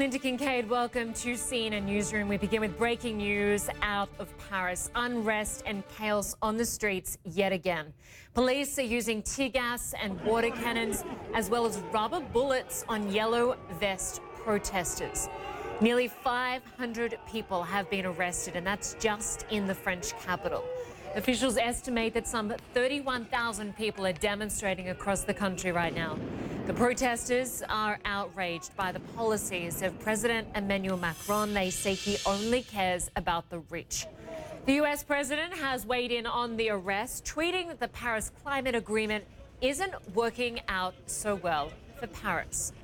Lynda Kinkade, welcome to CNN Newsroom. We begin with breaking news out of Paris. Unrest and chaos on the streets yet again. Police are using tear gas and water cannons, as well as rubber bullets on yellow vest protesters. Nearly 500 people have been arrested, and that's just in the French capital. Officials estimate that some 31,000 people are demonstrating across the country right now. The protesters are outraged by the policies of President Emmanuel Macron. They say he only cares about the rich. The US president has weighed in on the arrest, tweeting that the Paris climate agreement isn't working out so well for Paris.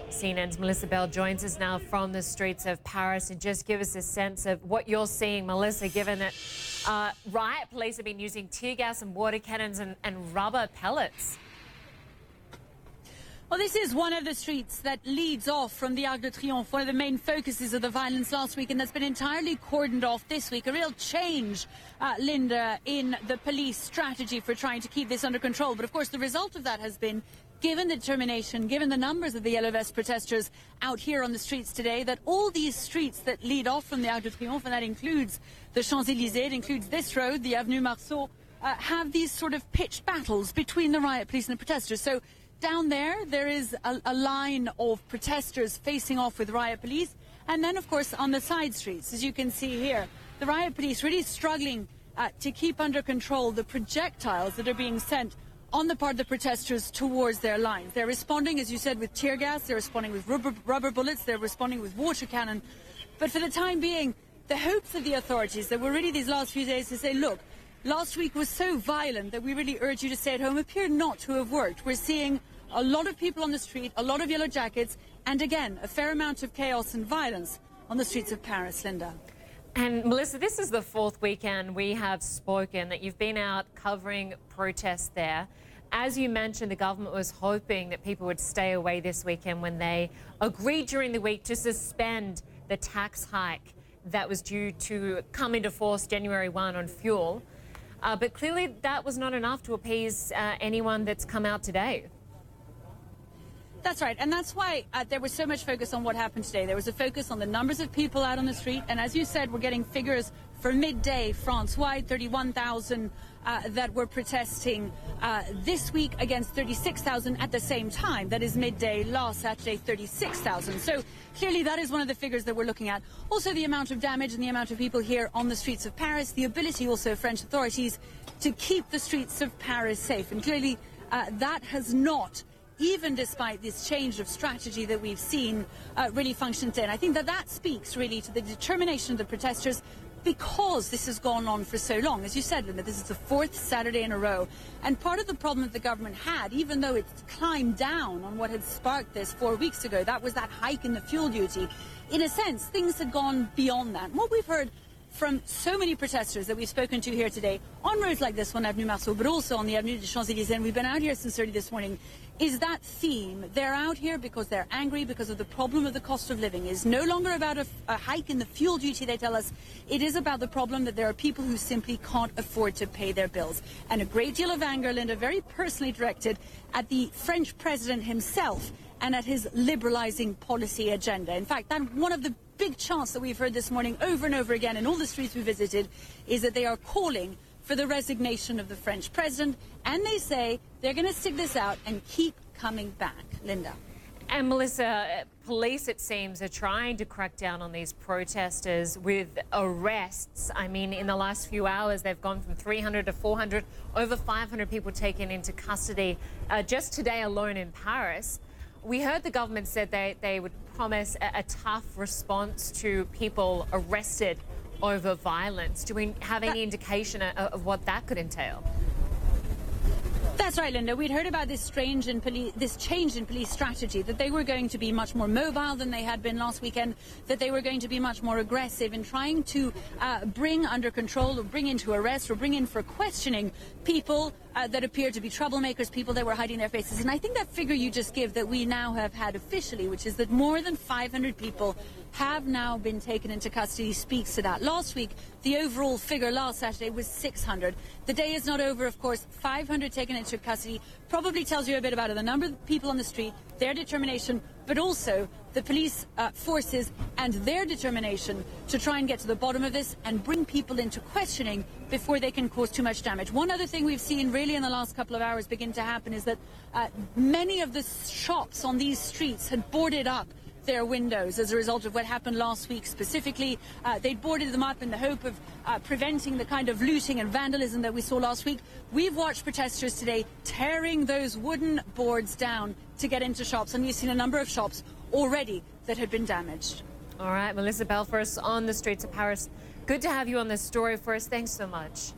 CNN's Melissa Bell joins us now from the streets of Paris, and just give us a sense of what you're seeing, Melissa, given that riot police have been using tear gas and water cannons and rubber pellets. Well, this is one of the streets that leads off from the Arc de Triomphe, one of the main focuses of the violence last week, and that's been entirely cordoned off this week. A real change, Linda, in the police strategy for trying to keep this under control. But of course, the result of that has been, given the determination, given the numbers of the yellow vest protesters out here on the streets today, that all these streets that lead off from the Arc de Triomphe, and that includes the Champs-Élysées, it includes this road, the Avenue Marceau, have these sort of pitched battles between the riot police and the protesters. So down there is a line of protesters facing off with riot police. And then, of course, on the side streets, as you can see here, the riot police really struggling to keep under control the projectiles that are being sent on the part of the protesters towards their lines. They're responding, as you said, with tear gas. They're responding with rubber bullets. They're responding with water cannon. But for the time being, the hopes of the authorities that were really these last few days to say, look, last week was so violent that we really urge you to stay at home, appear not to have worked. We're seeing a lot of people on the street, a lot of yellow jackets, and again, a fair amount of chaos and violence on the streets of Paris, Linda. And Melissa, this is the fourth weekend we have spoken that you've been out covering protests there. As you mentioned, the government was hoping that people would stay away this weekend when they agreed during the week to suspend the tax hike that was due to come into force January 1 on fuel. But clearly that was not enough to appease anyone that's come out today. That's right, and that's why there was so much focus on what happened today. There was a focus on the numbers of people out on the street, and as you said, we're getting figures for midday France-wide, 31,000 that were protesting this week against 36,000 at the same time. That is midday last Saturday, 36,000. So clearly that is one of the figures that we're looking at. Also the amount of damage and the amount of people here on the streets of Paris, the ability also of French authorities to keep the streets of Paris safe. And clearly that has not, even despite this change of strategy that we've seen, really functioned in. I think that speaks really to the determination of the protesters, because this has gone on for so long. As you said, Linda, this is the fourth Saturday in a row. And part of the problem that the government had, even though it climbed down on what had sparked this 4 weeks ago, that was that hike in the fuel duty. In a sense, things had gone beyond that. And what we've heard from so many protesters that we've spoken to here today on roads like this one, Avenue Marceau, but also on the Avenue des Champs-Élysées, and we've been out here since early this morning, is that theme. They're out here because they're angry, because of the problem of the cost of living. Is no longer about a hike in the fuel duty, they tell us. It is about the problem that there are people who simply can't afford to pay their bills. And a great deal of anger, Linda, very personally directed at the French president himself and at his liberalizing policy agenda. In fact, that one of the big chants that we've heard this morning over and over again in all the streets we visited is that they are calling for the resignation of the French president, and they say they're going to stick this out and keep coming back. Linda. And Melissa, police, it seems, are trying to crack down on these protesters with arrests. I mean, in the last few hours, they've gone from 300 to 400, over 500 people taken into custody just today alone in Paris. We heard the government said they would promise a tough response to people arrested over violence. Do we have any indication of what that could entail? That's right, Linda. We'd heard about this change in police strategy, that they were going to be much more mobile than they had been last weekend, that they were going to be much more aggressive in trying to bring under control or bring into arrest or bring in for questioning people that appeared to be troublemakers, people that were hiding their faces. And I think that figure you just give that we now have had officially, which is that more than 500 people have now been taken into custody speaks to that. Last week, the overall figure last Saturday was 600. The day is not over, of course. 500 taken into custody probably tells you a bit about the number of people on the street, their determination, but also the police forces and their determination to try and get to the bottom of this and bring people into questioning before they can cause too much damage. One other thing we've seen really in the last couple of hours begin to happen is that many of the shops on these streets had boarded up their windows as a result of what happened last week specifically. They boarded them up in the hope of preventing the kind of looting and vandalism that we saw last week. We've watched protesters today tearing those wooden boards down to get into shops, and we've seen a number of shops already that had been damaged. All right, Melissa Belfast on the streets of Paris. Good to have you on this story for us. Thanks so much.